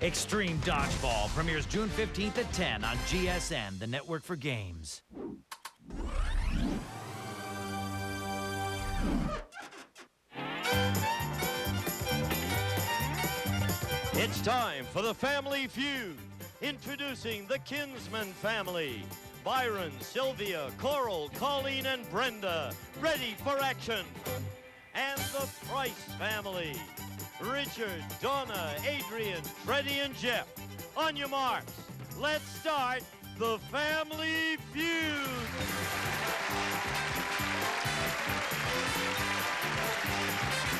Extreme Dodgeball premieres June 15th at 10 on GSN, the network for games. It's time for the Family Feud. Introducing the Kinsman family. Byron, Sylvia, Coral, Colleen, and Brenda, ready for action. And the Price family. Richard, Donna, Adrian, Freddie, and Jeff. On your marks, let's start the Family Feud.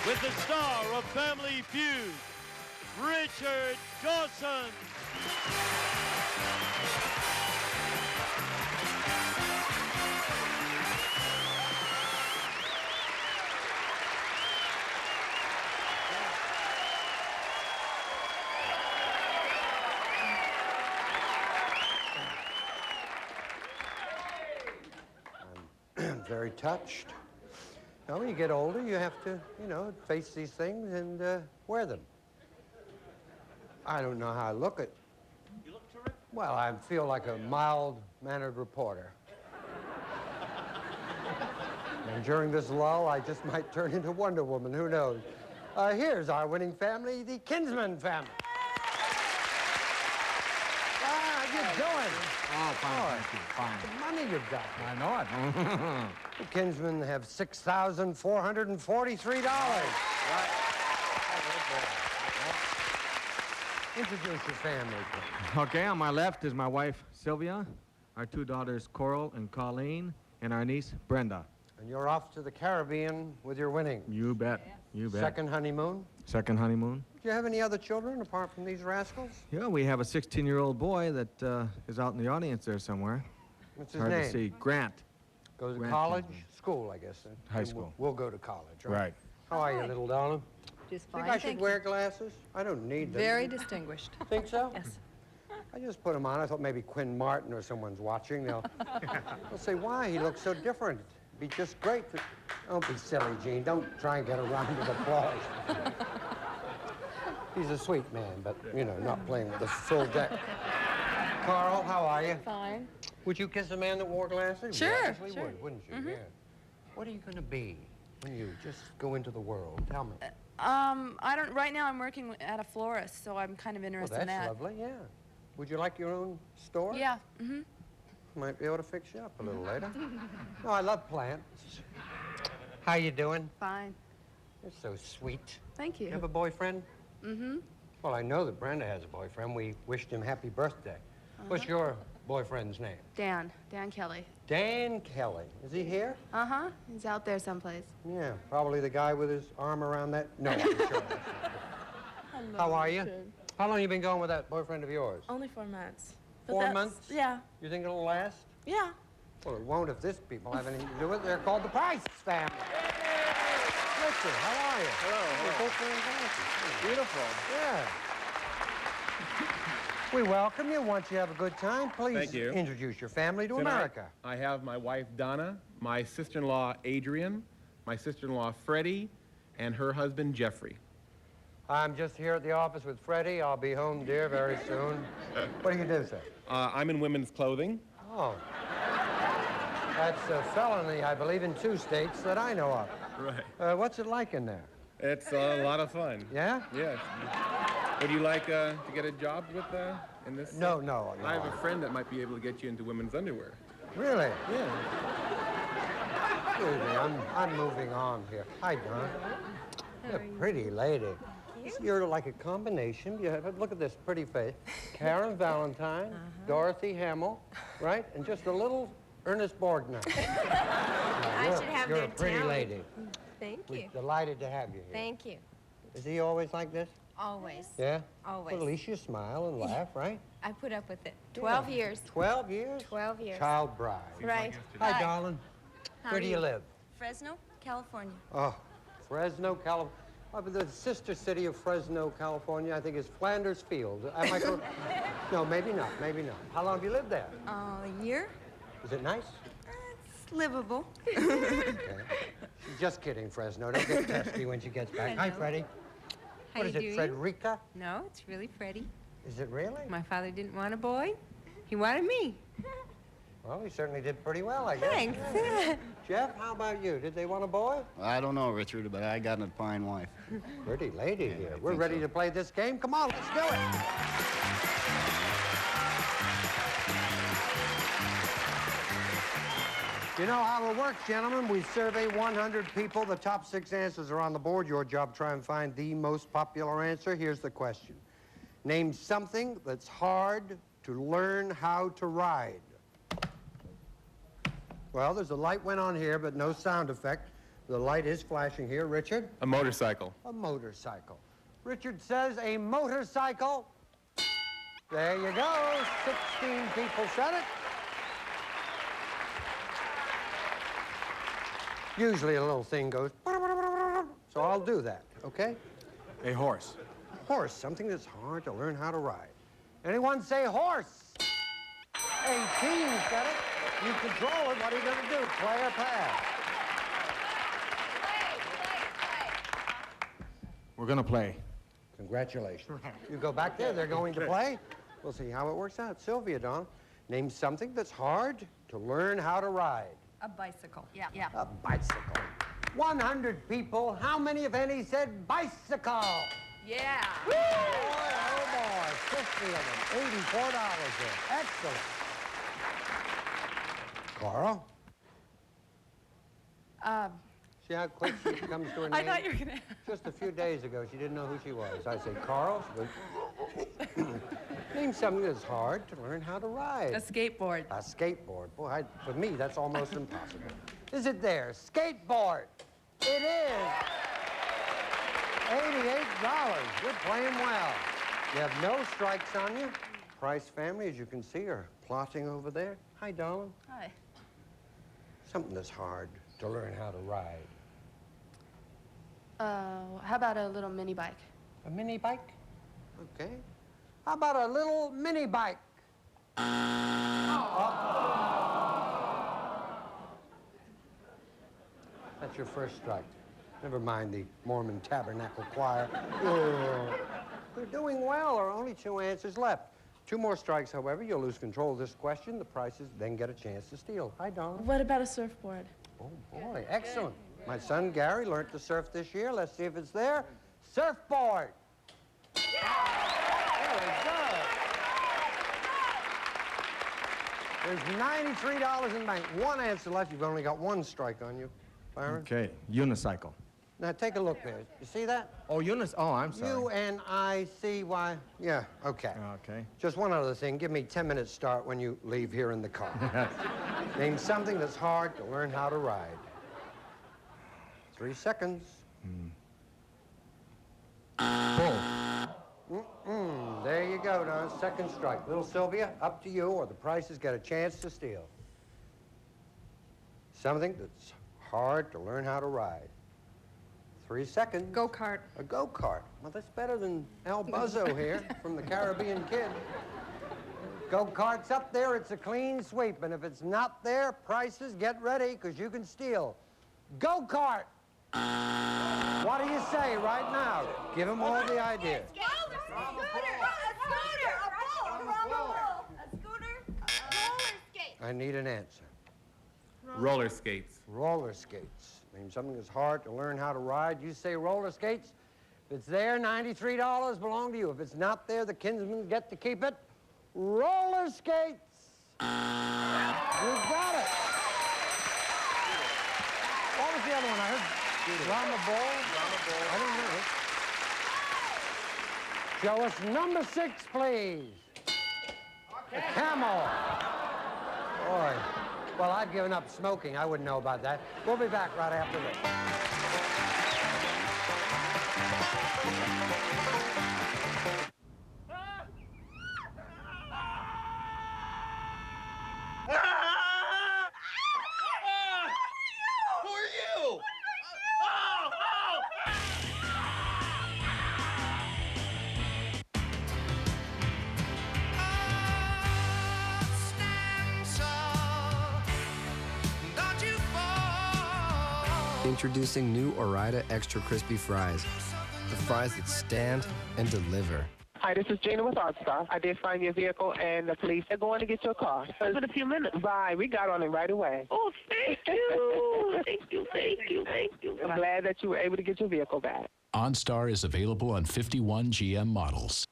With the star of Family Feud, Richard Dawson. I'm very touched. Now, when you get older, you have to, face these things and wear them. I don't know how I look it. You look terrific. Well, I feel like a mild-mannered reporter. And during this lull, I just might turn into Wonder Woman, who knows? Here's our winning family, the Kinsman family. How you doing? Oh, fine, thank you, fine. The money you've got. I know it. The Kinsmen have $6,443. Right. Introduce your family, please. Okay, on my left is my wife, Sylvia, our two daughters, Coral and Colleen, and our niece, Brenda. And you're off to the Caribbean with your winning. You bet, you bet. Second honeymoon? Second honeymoon. Do you have any other children apart from these rascals? Yeah, we have a 16-year-old boy that is out in the audience there somewhere. What's his Hard name? to see. Grant. Goes to Grant college? Kinsman. School, I guess. High And school. We'll go to college, right? Right. How are you, little darling? Just fine, Think I should thank wear you. glasses? I don't need them. Very distinguished. Think so? Yes. I just put them on. I thought maybe Quinn Martin or someone's watching. They'll say, why? He looks so different. It'd be just great for... Don't be silly, Gene. Don't try and get a round of applause. He's a sweet man, but, not playing with a full deck. Carl, how are you? Fine. Would you kiss a man that wore glasses? Sure, You obviously sure. would, wouldn't you? Yeah. What are you going to be when you just go into the world? Tell me. Right now I'm working at a florist, so I'm kind of Well, interested in that's that. lovely, yeah. Would you like your own store? Yeah, Might be able to fix you up a little later. Oh, I love plants. How you doing? fine. You're so sweet. Thank You you. have a boyfriend? Well, I know that Brenda has a boyfriend. We wished him happy birthday. What's your boyfriend's name? Dan Kelly. Dan Kelly. Is he here? Uh-huh, he's out there someplace. Yeah, probably the guy with his arm around that. No, I'm sure. How are you? How long you been going with that boyfriend of yours? Only 4 months. 4 months? Yeah. You think it'll last? Yeah. Well, it won't if this people have anything to do with it. They're called the Price family. Listen, how are you? Hello, You're both wearing glasses. Beautiful. Yeah. We welcome you. Once you have a good time, please Thank you. introduce your family to Tonight, America. I have my wife, Donna, my sister-in-law, Adrian, my sister-in-law, Freddie, and her husband, Jeffrey. I'm just here at the office with Freddie. I'll be home, dear, very soon. What do you do, sir? I'm in women's clothing. Oh. That's a felony, I believe, in 2 states that I know of. Right. What's it like in there? It's a lot of fun. Yeah? Yes. Would you like to get a job with in this? No. I have a friend that might be able to get you into women's underwear. Really? Yeah. Excuse me, I'm moving on here. Hi, Don. You're a pretty lady. You're like a combination. You have, look at this pretty face. Karen Valentine, Dorothy Hamill, right? And just a little Ernest Borgnine. I should have You're their a pretty talent. lady. Thank you. We're delighted to have you here. Thank you. Is he always like this? Always. Yeah? Always. Well, at least you smile and laugh, right? I put up with it. 12 years. 12 years? 12 years. Child bride. Right. Hi, darling. How Where do you live? Fresno, California. Oh, Fresno, California. Oh, but the sister city of Fresno, California, I think is Flanders Field. Am I correct? No, maybe not, maybe not. How long have you lived there? A year. Is it nice? It's livable. Okay. Just kidding, Fresno. Don't get testy when she gets back. Hi, Hello. Freddie. How What you is it, doing? Frederica? No, it's really Freddie. Is it really? My father didn't want a boy. He wanted me. Well, he certainly did pretty well, I guess. Thanks. Yeah. Jeff, how about you? Did they want a boy? I don't know, Richard, but I got a fine wife. Pretty lady here. We're think ready so. to play this game. Come on, let's do it. You know how it works, gentlemen. We survey 100 people. The top 6 answers are on the board. Your job, try and find the most popular answer. Here's the question. Name something that's hard to learn how to ride. Well, there's a light went on here, but no sound effect. The light is flashing here. Richard? A motorcycle. A motorcycle. Richard says a motorcycle. There you go. 16 people said it. Usually a little thing goes, so I'll do that, okay? A horse. Horse, something that's hard to learn how to ride. Anyone say horse? 18 said it. You control it. What are you going to do? Play or pass? We're gonna play. Congratulations. You go back there. They're going to play. We'll see how it works out. Sylvia, Don, name something that's hard to learn how to ride. A bicycle. Yeah. A bicycle. 100 people. How many, if any, said bicycle? Yeah. Boy, oh boy, 50 of them. $84 there. Excellent. Carl? See how quick she comes to her name? I thought you were going to... Just a few days ago, she didn't know who she was. I said, Carl? She goes, name something that's hard to learn how to ride. A skateboard. A skateboard. Boy, for me, that's almost impossible. Is it there? Skateboard. It is. $88. You're playing well. You have no strikes on you. Price family, as you can see, are plotting over there. Hi, darling. Hi. Something that's hard to learn how to ride. How about a little mini bike? A mini bike? Okay. How about a little mini bike? That's your first strike. Never mind the Mormon Tabernacle Choir. They're doing well. There are only 2 answers left. 2 more strikes, however, you'll lose control of this question. The prizes then get a chance to steal. Hi, Don. What about a surfboard? Oh, boy, excellent. My son Gary learned to surf this year. Let's see if it's there. Surfboard. Very good. There's $93 in the bank. 1 answer left. You've only got 1 strike on you, Byron. Okay, unicycle. Now, take a look there. You see that? Oh, oh, I'm sorry. U-N-I-C-Y. Yeah, okay. Okay. Just one other thing. Give me 10 minutes start when you leave here in the car. Name something that's hard to learn how to ride. 3 seconds. Bull. There you go, Don. 2nd strike. Little Sylvia, up to you, or the prices get a chance to steal. Something that's hard to learn how to ride. 3 seconds. Go-kart. A go-kart. Well, that's better than El Buzzo here from the Caribbean Kid. Go-kart's up there. It's a clean sweep. And if it's not there, prices, get ready, because you can steal. Go-kart. What do you say right now? Give them all the ideas. I need an answer. Roller skates. Roller skates. Name something that's hard to learn how to ride. You say roller skates. If it's there, $93 belong to you. If it's not there, the Kinsmen get to keep it. Roller skates. You got it. What was the other one I heard? Drama ball? Drama ball. I don't know. Show us number 6, please. The camel. Boy. Well, I've given up smoking. I wouldn't know about that. We'll be back right after this. Who are you? Introducing new Ore-Ida Extra Crispy Fries. The fries that stand and deliver. Hi, this is Gina with ArtStar. I did find your vehicle, and the police are going to get your car. In a few minutes. Bye. We got on it right away. Oh, thank you. Thank you, thank you, thank you. I'm glad that you were able to get your vehicle back. OnStar is available on 51 GM models.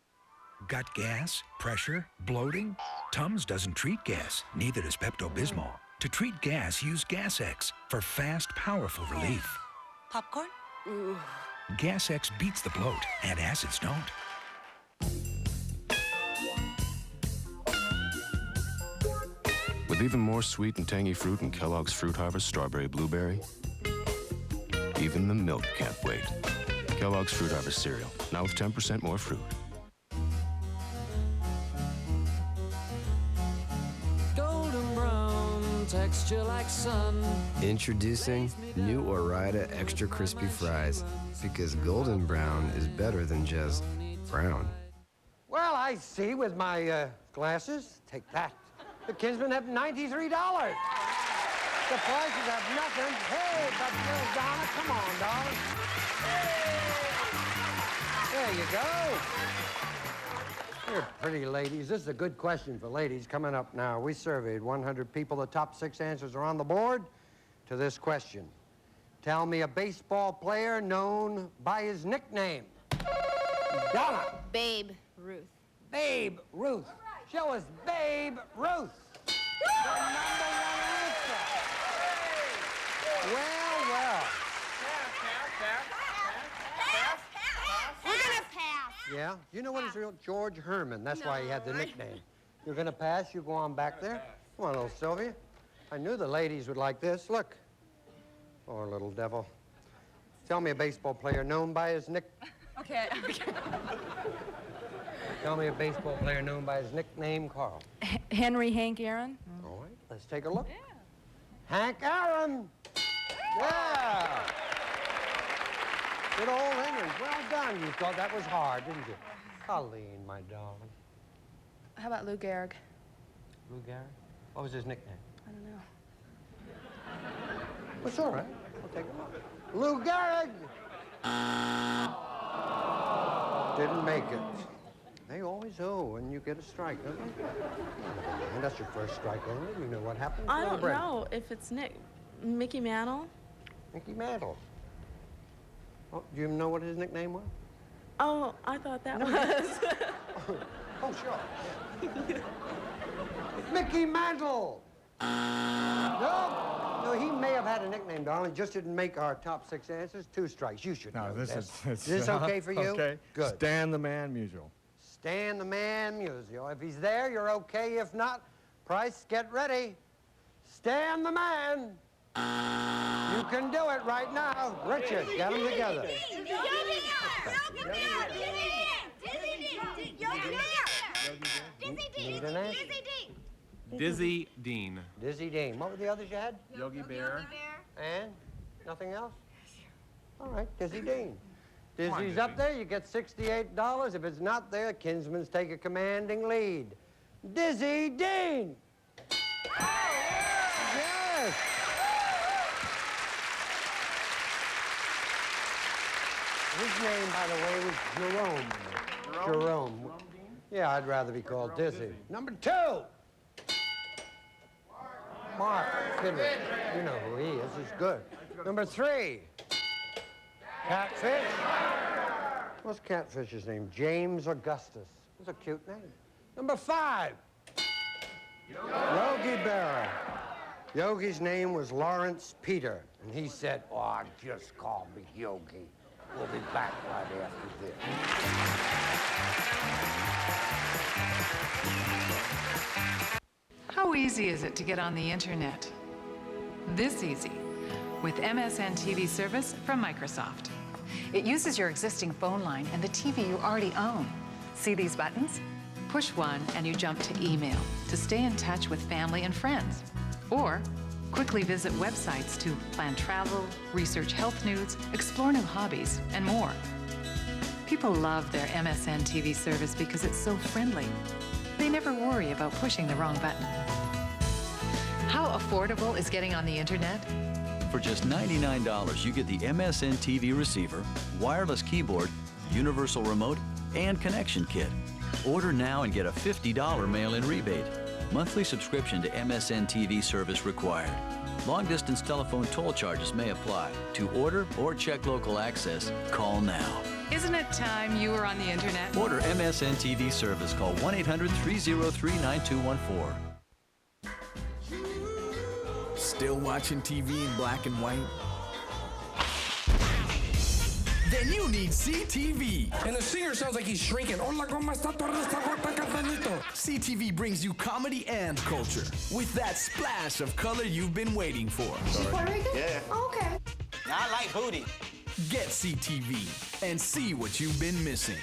Got gas, pressure, bloating? Tums doesn't treat gas, neither does Pepto-Bismol. To treat gas, use Gas-X for fast, powerful relief. Popcorn? Gas-X beats the bloat, and acids don't. With even more sweet and tangy fruit in Kellogg's Fruit Harvest Strawberry Blueberry, even the milk can't wait. Kellogg's Fruit Harvest cereal, now with 10% more fruit. Golden brown, texture like sun. Introducing new Ore-Ida Extra Crispy Fries, because golden brown is better than just brown. Well, I see with my glasses. Take that. The Kinsmen have $93. The prices have nothing. Hey, but little Donna, come on, darling. There you go. You're pretty ladies. This is a good question for ladies coming up now. We surveyed 100 people. The top 6 answers are on the board to this question. Tell me a baseball player known by his nickname. Donna. Babe Ruth. Babe Ruth. Show us Babe Ruth. The number 1 answer. Well. We're gonna pass. Yeah? You know what his real? George Herman. That's why he had the nickname. You're gonna pass? You go on back there? Come on, little Sylvia. I knew the ladies would like this. Look. Poor little devil. Tell me a baseball player known by his Okay. Tell me a baseball player known by his nickname, Carl. Henry Hank Aaron. All right, let's take a look. Yeah. Hank Aaron. Yeah. Good old Henry. Well done. You thought that was hard, didn't you? Colleen, my darling. How about Lou Gehrig? Lou Gehrig? What was his nickname? I don't know. It's all right. We'll take a look. Lou Gehrig. Didn't make it. They always owe when you get a strike, don't they? And that's your first strike only. You know what happens. I don't know if it's Mickey Mantle. Mickey Mantle. Oh, do you know what his nickname was? Oh, I thought that was. Oh, sure. Mickey Mantle. No, he may have had a nickname, darling. Just didn't make our top 6 answers. 2 strikes. You should know this. Is this okay for you? Okay. Good. Stan the Man Musial. Stan the Man Musial. If he's there, you're okay. If not, Price, get ready. Stan the Man. You can do it right now. Richard, get them together. Dizzy Dean. Dizzy Dean. What were the others you had? Yogi Bear. And? Nothing else? All right, Dizzy Dean. Dizzy's up there, you get $68. If it's not there, Kinsman's take a commanding lead. Dizzy Dean! Yes! His name, by the way, was Jerome. Jerome. Yeah, I'd rather be called Dizzy. Number 2! Mark Fidler. You know who he is. He's good. Number 3. Catfish. What's Catfish's name? James Augustus. That's a cute name. Number 5. Yogi Berra. Yogi's name was Lawrence Peter. And he said, oh, just call me Yogi. We'll be back right after this. How easy is it to get on the internet? This easy, with MSN TV service from Microsoft. It uses your existing phone line and the TV you already own. See these buttons? Push one and you jump to email to stay in touch with family and friends. Or quickly visit websites to plan travel, research health news, explore new hobbies, and more. People love their MSN TV service because it's so friendly. They never worry about pushing the wrong button. How affordable is getting on the internet? For just $99, you get the MSN TV receiver, wireless keyboard, universal remote, and connection kit. Order now and get a $50 mail-in rebate. Monthly subscription to MSN TV service required. Long-distance telephone toll charges may apply. To order or check local access, call now. Isn't it time you were on the internet? Order MSN TV service. Call 1-800-303-9214. Still watching TV in black and white? Then you need CTV. And the singer sounds like he's shrinking. Hola, ¿cómo está? CTV brings you comedy and culture with that splash of color you've been waiting for. Puerto Rican? Yeah. Oh, okay. I like booty. Get CTV and see what you've been missing.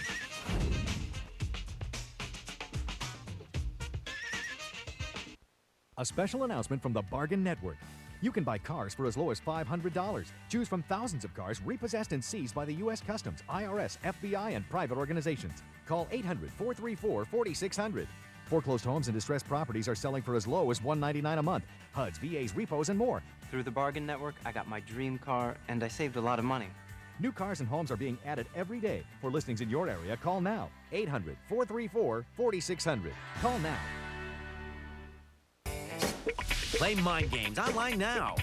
A special announcement from the Bargain Network. You can buy cars for as low as $500. Choose from thousands of cars repossessed and seized by the U.S. Customs, IRS, FBI, and private organizations. Call 800-434-4600. Foreclosed homes and distressed properties are selling for as low as $199 a month. HUDs, VAs, repos, and more. Through the Bargain Network, I got my dream car, and I saved a lot of money. New cars and homes are being added every day. For listings in your area, call now. 800-434-4600. Call now. Play mind games online now.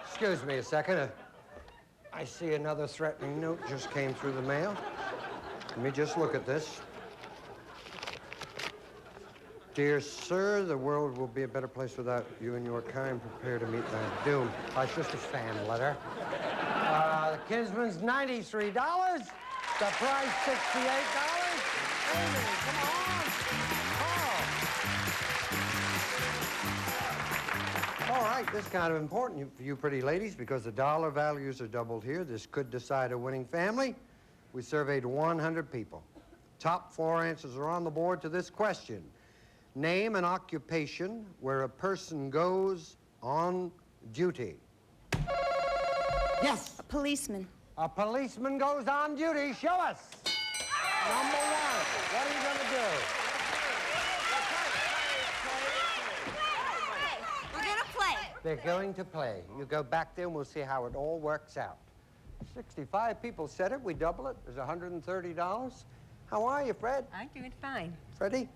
Excuse me a second. I see another threatening note just came through the mail. Let me just look at this. Dear sir, the world will be a better place without you and your kind. Prepare to meet thy doom. It's just a fan letter. The Kinsman's $93. The price $68. Amy, come on. Oh. All right, this is kind of important for you pretty ladies because the dollar values are doubled here. This could decide a winning family. We surveyed 100 people. Top 4 answers are on the board to this question. Name an occupation where a person goes on duty. Yes. A policeman. A policeman goes on duty. Show us. Number 1. What are you going to do? We're going to play. They're going to play. You go back there and we'll see how it all works out. 65 people said it. We double it. There's $130. How are you, Fred? I'm doing fine. Freddie?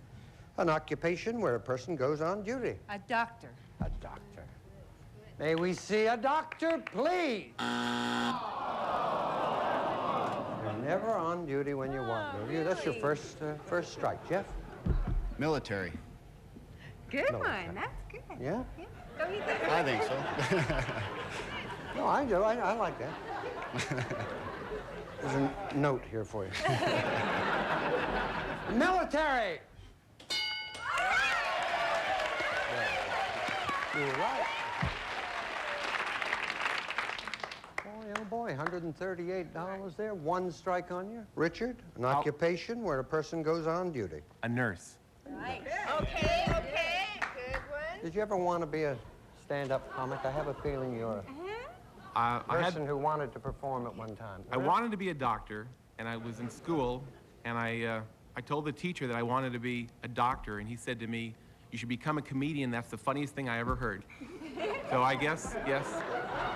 An occupation where a person goes on duty. A doctor. A doctor. May we see a doctor, please? You're never on duty when you want to. Really? That's your first strike. Jeff? Military. Good one. That's good. Yeah? Don't you think? I think so. No, I do. I like that. There's a note here for you. Military! You're right. Oh boy, $138 there. 1 strike on you. Richard, an occupation where a person goes on duty. A nurse. Right. Okay. Good one. Did you ever want to be a stand-up comic? I have a feeling you're a person who wanted to perform at one time. I wanted to be a doctor, and I was in school, and I told the teacher that I wanted to be a doctor, and he said to me, "You should become a comedian. That's the funniest thing I ever heard." So I guess, yes.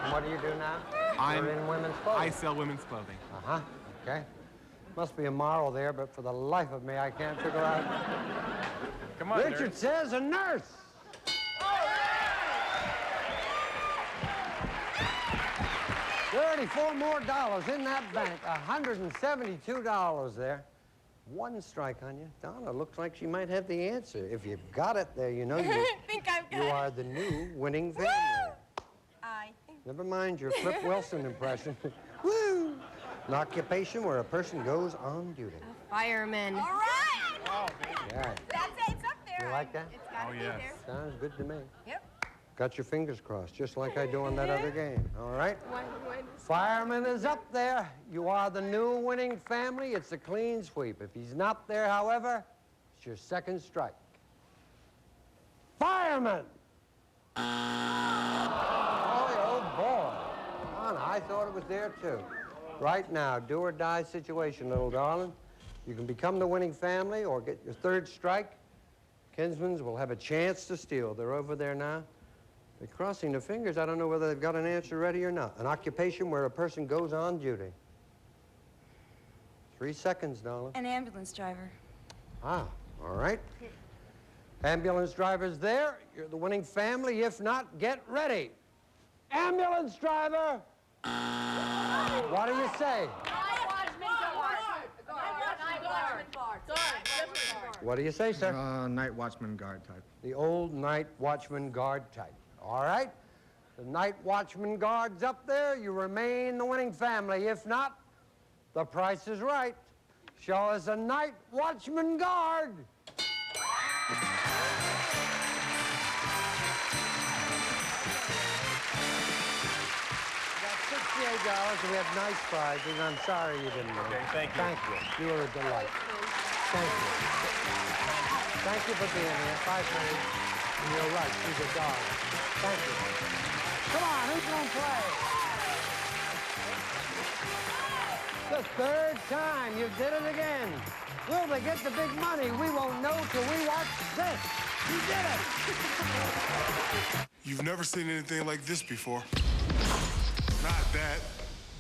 And what do you do now? You're in women's clothing. I sell women's clothing. Uh-huh. Okay. Must be a moral there, but for the life of me, I can't figure out. Come on, Richard says a nurse. $34 more in that bank. $172 there. 1 strike on you. Donna looks like she might have the answer. If you've got it there, you know you are the new winning family. I think. Never mind your Flip Wilson impression. Woo! An occupation where a person goes on duty. A fireman. All right. Oh, baby. Yeah. That's it. It's up there. You like that? It's got to be there. Sounds good to me. Yep. Got your fingers crossed, just like I do on that other game. All right? One. Fireman is up there. You are the new winning family. It's a clean sweep. If he's not there, however, it's your 2nd strike. Fireman! Oh boy. Donna, I thought it was there too. Right now, do or die situation, little darling. You can become the winning family or get your 3rd strike. Kinsman's will have a chance to steal. They're over there now. They're crossing their fingers. I don't know whether they've got an answer ready or not. An occupation where a person goes on duty. 3 seconds, darling. An ambulance driver. Ah, all right. Ambulance driver's there. You're the winning family. If not, get ready. Ambulance driver! What do you say? What do you say, sir? Night watchman guard type. The old night watchman guard type. All right. The night watchman guard's up there. You remain the winning family. If not, the price is right. Show us a night watchman guard. $68, and we have nice prizes. I'm sorry you didn't win. Okay, thank you. Thank you. You were a delight. Thank you. Thank you for being here. 5 minutes. And you're right. She's a dog. Thank you. Come on, who's going to play? The 3rd time. You did it again. Will they get the big money? We won't know till we watch this. You did it. You've never seen anything like this before. Not that.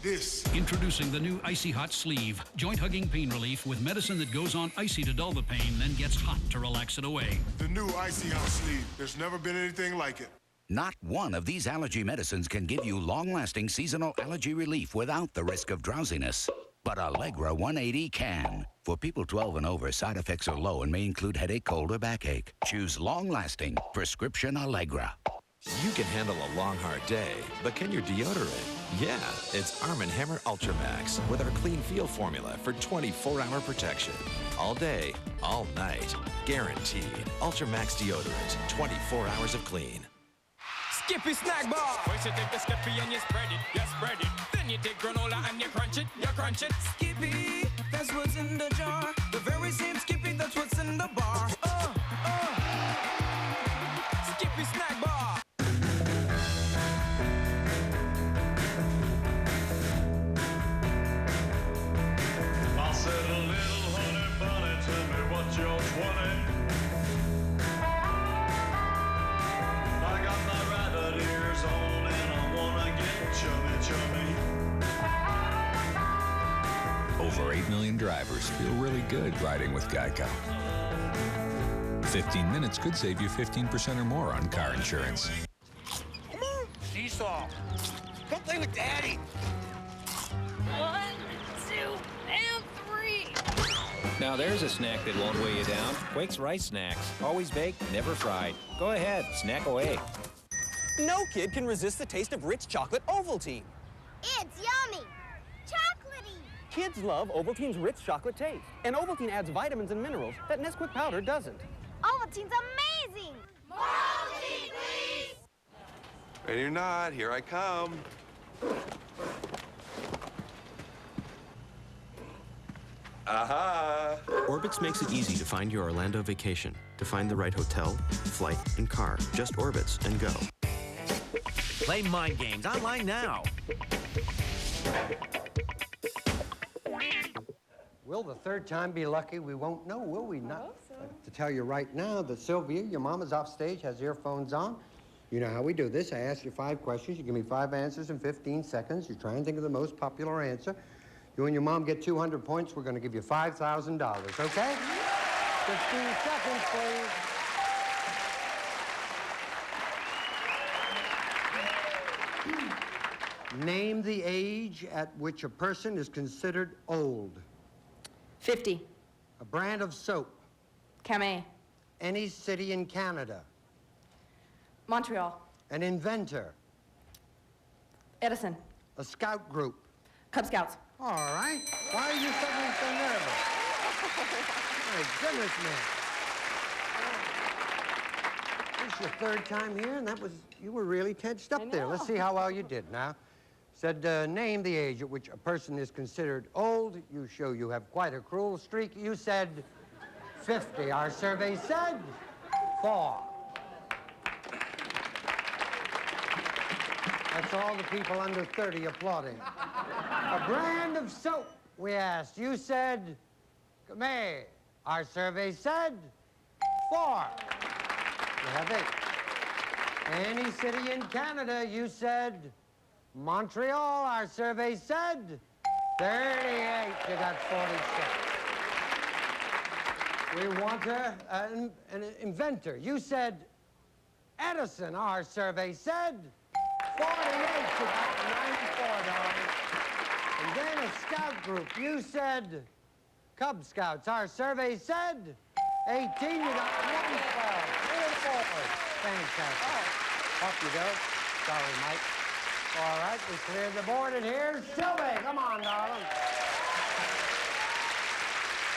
This. Introducing the new Icy Hot Sleeve. Joint-hugging pain relief with medicine that goes on icy to dull the pain, then gets hot to relax it away. The new Icy Hot Sleeve. There's never been anything like it. Not one of these allergy medicines can give you long-lasting seasonal allergy relief without the risk of drowsiness. But Allegra 180 can. For people 12 and over, side effects are low and may include headache, cold, or backache. Choose long-lasting prescription Allegra. You can handle a long, hard day, but can your deodorant? Yeah, it's Arm & Hammer Ultra Max with our Clean Feel formula for 24-hour protection. All day, all night. Guaranteed. Ultra Max deodorant. 24 hours of clean. Skippy snack bar. First you take the Skippy and you spread it. Then you take granola and you crunch it. Skippy, that's what's in the jar. The very same Skippy, that's what's in the bar. Skippy snack bar. I said a little honey bunny, tell me what you're 20. I got my rabbit ears on and I wanna get chummy. Over 8 million drivers feel really good riding with Geico. 15 minutes could save you 15% or more on car insurance. Come on, Seesaw. Come play with Daddy. 1, 2, and 3. Now there's a snack that won't weigh you down. Quake's Rice Snacks. Always baked, never fried. Go ahead, snack away. No kid can resist the taste of rich chocolate Ovaltine. It's yummy. Chocolatey. Kids love Ovaltine's rich chocolate taste. And Ovaltine adds vitamins and minerals that Nesquik powder doesn't. Ovaltine's amazing. More Ovaltine, please. Ready or not, here I come. Aha! Orbitz makes it easy to find your Orlando vacation. To find the right hotel, flight, and car, just Orbitz and go. Play Mind Games online now. Will the 3rd time be lucky? We won't know, will we? Not. I hope so. I have to tell you right now that Sylvia, your mom is off stage, has earphones on. You know how we do this. I ask you 5 questions. You give me 5 answers in 15 seconds. You try and think of the most popular answer. You and your mom get 200 points. We're going to give you $5,000, okay? 15 seconds, please. Name the age at which a person is considered old. 50. A brand of soap. Camay. Any city in Canada. Montreal. An inventor. Edison. A scout group. Cub Scouts. All right. Why are you suddenly so nervous? My goodness, man. This is your 3rd time here, and you were really tensed up there. Let's see how well you did now. Said, name the age at which a person is considered old. You show you have quite a cruel streak. You said 50. Our survey said 4. That's all the people under 30 applauding. A brand of soap, we asked. You said, Camay. Our survey said 4. You have 8. Any city in Canada, you said Montreal. Our survey said 38. You got 46. We want an inventor. You said Edison. Our survey said 48. You got $94. And then a scout group. You said Cub Scouts. Our survey said 18. You got 112. Fantastic. Up you go. Sorry, Mike. All right, we cleared the board, and here's Sylvie. Come on, darling.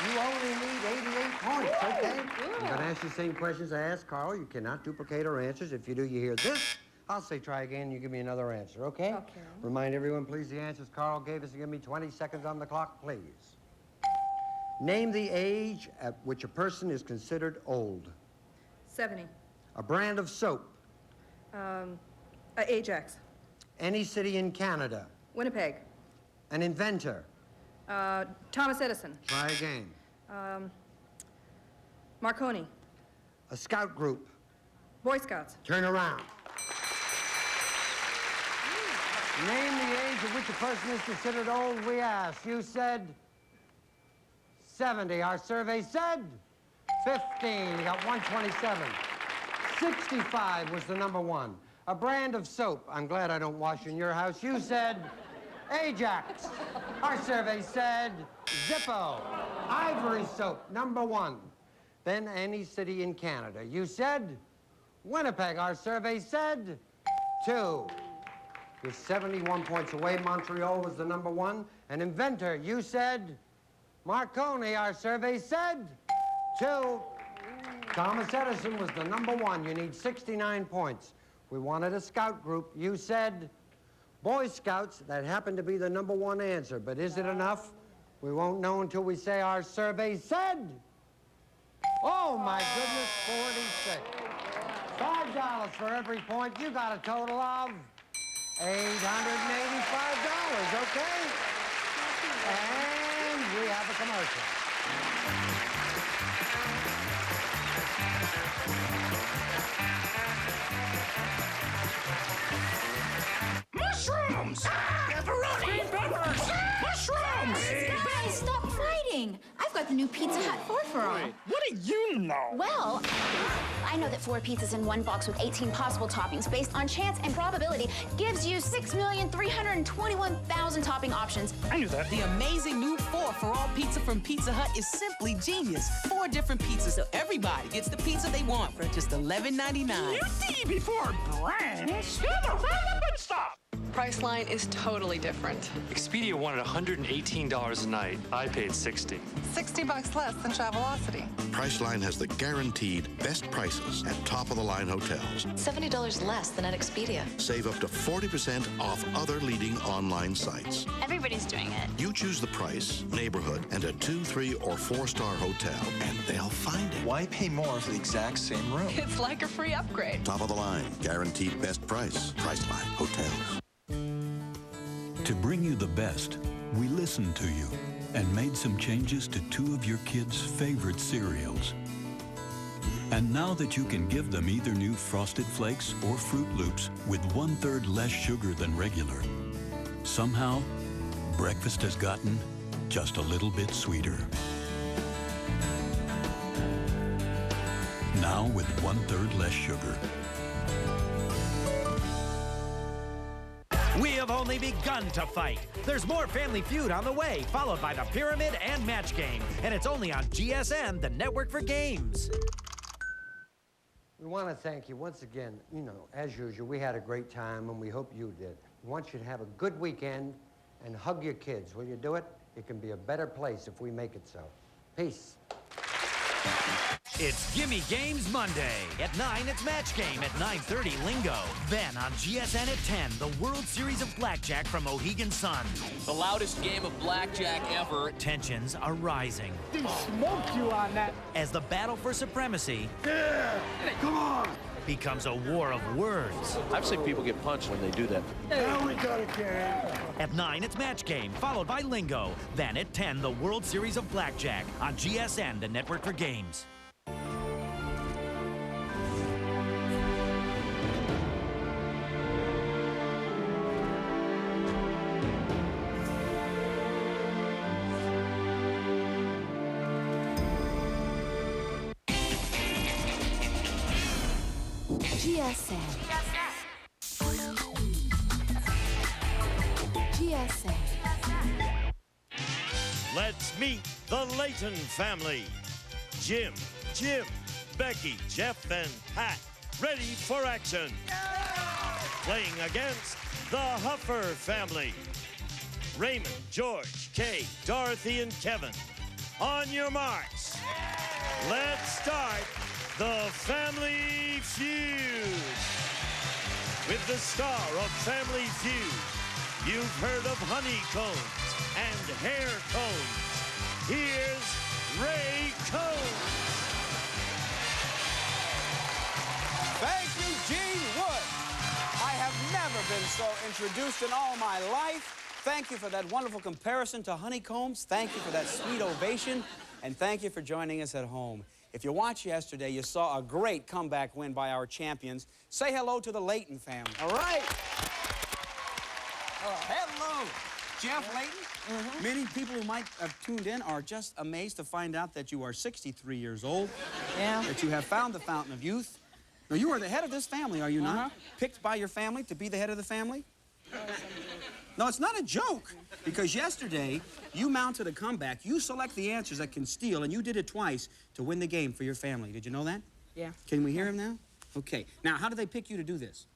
You only need 88 points, okay? I'm going to ask you the same questions I asked Carl. You cannot duplicate our answers. If you do, you hear this. I'll say try again, and you give me another answer, okay? Okay. Remind everyone, please, the answers Carl gave us, and give me 20 seconds on the clock, please. Name the age at which a person is considered old. 70. A brand of soap. Ajax. Any city in Canada. Winnipeg. An inventor. Thomas Edison. Try again. Marconi. A scout group. Boy Scouts. Turn around. Name the age at which a person is considered old, we asked. You said 70. Our survey said 15. You got 127. 65 was the number one. A brand of soap. I'm glad I don't wash in your house. You said Ajax. Our survey said Zippo. Ivory soap, number one. Then any city in Canada. You said Winnipeg. Our survey said 2. You're 71 points away. Montreal was the number one. An inventor. You said Marconi. Our survey said 2. Thomas Edison was the number one. You need 69 points. We wanted a scout group. You said Boy Scouts. That happened to be the number one answer. But is it enough? We won't know until we say our survey said. Oh, my goodness, 46. $5 for every point. You got a total of $885, okay? And we have a commercial. Mushrooms! Pepperoni! Green peppers! Mushrooms! Guys, stop fighting! I've got the new Pizza Hut 4-for-all. What do you know? Well, I know that 4 pizzas in one box with 18 possible toppings based on chance and probability gives you 6,321,000 topping options. I knew that. The amazing new 4-for-all pizza from Pizza Hut is simply genius. 4 different pizzas so everybody gets the pizza they want for just $11.99. Beauty before brands. You're the relevant stuff. Priceline is totally different. Expedia wanted $118 a night. I paid $60. $60 less than Travelocity. Priceline has the guaranteed best prices at top-of-the-line hotels. $70 less than at Expedia. Save up to 40% off other leading online sites. Everybody's doing it. You choose the price, neighborhood, and a 2, 3, or 4-star hotel, and they'll find it. Why pay more for the exact same room? It's like a free upgrade. Top of the line, guaranteed best price. Priceline Hotels. To bring you the best, we listened to you and made some changes to 2 of your kids' favorite cereals. And now that you can give them either new Frosted Flakes or Fruit Loops with 1/3 less sugar than regular, somehow, breakfast has gotten just a little bit sweeter. Now with 1/3 less sugar. We have only begun to fight. There's more Family Feud on the way, followed by the Pyramid and Match Game. And it's only on GSN, the network for games. We want to thank you once again. You know, as usual, we had a great time, and we hope you did. We want you to have a good weekend and hug your kids. Will you do it? It can be a better place if we make it so. Peace. It's Gimme Games Monday. At 9, it's Match Game. At 9:30, Lingo. Then on GSN at 10, the World Series of Blackjack from Mohegan Sun. The loudest game of blackjack ever. Tensions are rising. They smoked you on that. As the battle for supremacy Come on. becomes a war of words. I've seen people get punched when they do that. Now we got a game. At 9, it's Match Game, followed by Lingo. Then at 10, the World Series of Blackjack on GSN, the network for games. GSM. GSM. Let's meet the Layton family. Jim, Becky, Jeff, and Pat, ready for action. Playing against the Huffer family. Raymond, George, Kay, Dorothy, and Kevin. On your marks. Let's start the Family Feud. With the star of Family Feud, you've heard of honeycombs and hair combs. Here's Ray Combs. Thank you, Gene Wood. I have never been so introduced in all my life. Thank you for that wonderful comparison to honeycombs. Thank you for that sweet ovation. And thank you for joining us at home. If you watched yesterday, you saw a great comeback win by our champions. Say hello to the Layton family. All right. Hello. Jeff Layton. Many people who might have tuned in are just amazed to find out that you are 63 years old. Yeah. That you have found the fountain of youth. Now, you are the head of this family, are you not? Picked by your family to be the head of the family? No, it's not a joke, because yesterday you mounted a comeback. You select the answers that can steal, and you did it twice to win the game for your family. Did you know that? Yeah. Can we hear him now? Okay. Now, how did they pick you to do this?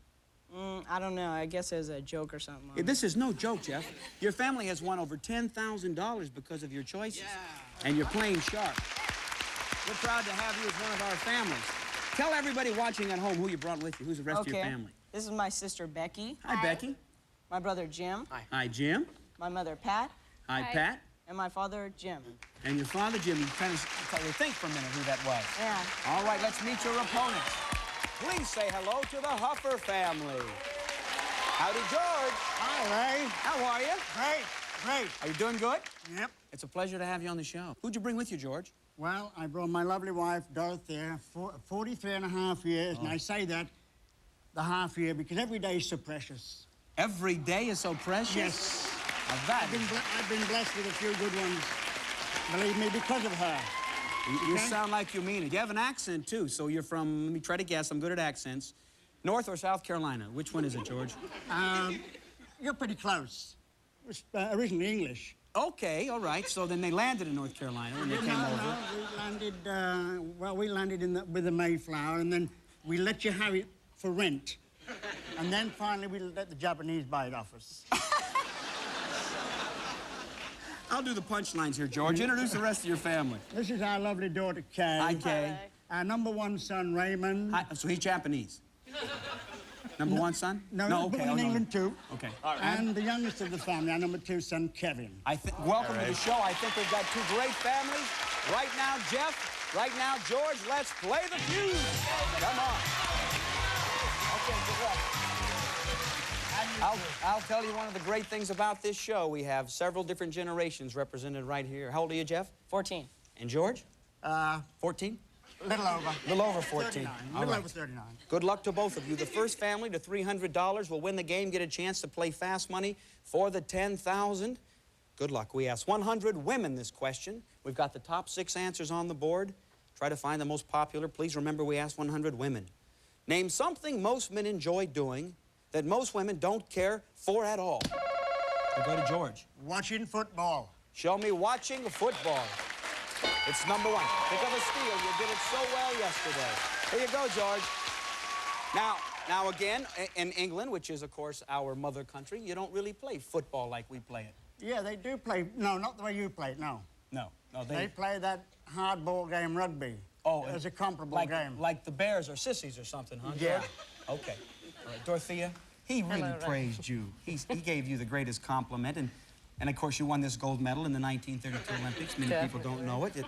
I don't know. I guess it was a joke or something. This is no joke, Jeff. Your family has won over $10,000 because of your choices. Yeah. And you're playing sharp. We're proud to have you as one of our families. Tell everybody watching at home who you brought with you. Who's the rest of your family? This is my sister, Becky. Hi, Becky. My brother, Jim. Hi. Hi, Jim. My mother, Pat. Hi, Pat. And my father, Jim. And your father, Jim. You kind of think for a minute who that was. Yeah. All right, let's meet your opponents. Please say hello to the Huffer family. Howdy, George. Hi, Ray. How are you? Great. Are you doing good? Yep. It's a pleasure to have you on the show. Who'd you bring with you, George? Well, I brought my lovely wife, Dorothy, 43 and a half years, and I say that, the half year, because every day is so precious. Every day is so precious? Yes. I've been blessed with a few good ones, believe me, because of her. You sound like you mean it. You have an accent, too, so you're from, let me try to guess, I'm good at accents. North or South Carolina? Which one is it, George? You're pretty close. It was originally English. Okay, all right. So then they landed in North Carolina when they came over. No, we landed, with the Mayflower, and then we let you have it for rent. And then finally we let the Japanese buy it off us. I'll do the punchlines here, George. Introduce the rest of your family. This is our lovely daughter, Kay. Hi, Kay. Our #1 son, Raymond. Hi. So he's Japanese. Number one son? No, okay. Born in England, too. Okay. All right. And the youngest of the family, our #2 son, Kevin. Welcome to the show. I think we've got two great families. Right now, Jeff. Right now, George. Let's play the feud. Come on. Okay, good luck. I'll tell you one of the great things about this show. We have several different generations represented right here. How old are you, Jeff? 14. And George? 14? Little over. Little over 14. 39. Little over 39. Good luck to both of you. The first family to $300 will win the game, get a chance to play fast money for the $10,000. Good luck. We asked 100 women this question. We've got the top 6 answers on the board. Try to find the most popular. Please remember we asked 100 women. Name something most men enjoy doing that most women don't care for at all. We go to George. Watching football. Show me watching football. It's #1. Pick up a steal. You did it so well yesterday. Here you go, George. Now again, in England, which is, of course, our mother country, you don't really play football like we play it. Yeah, they do play. No, not the way you play it, no. No, they play that hardball game, rugby. Oh, as a comparable game. Like the Bears or sissies or something, huh? Yeah. George? Okay. All right, Dorothea, he really praised you. He gave you the greatest compliment, and of course you won this gold medal in the 1932 Olympics. Many people don't know it.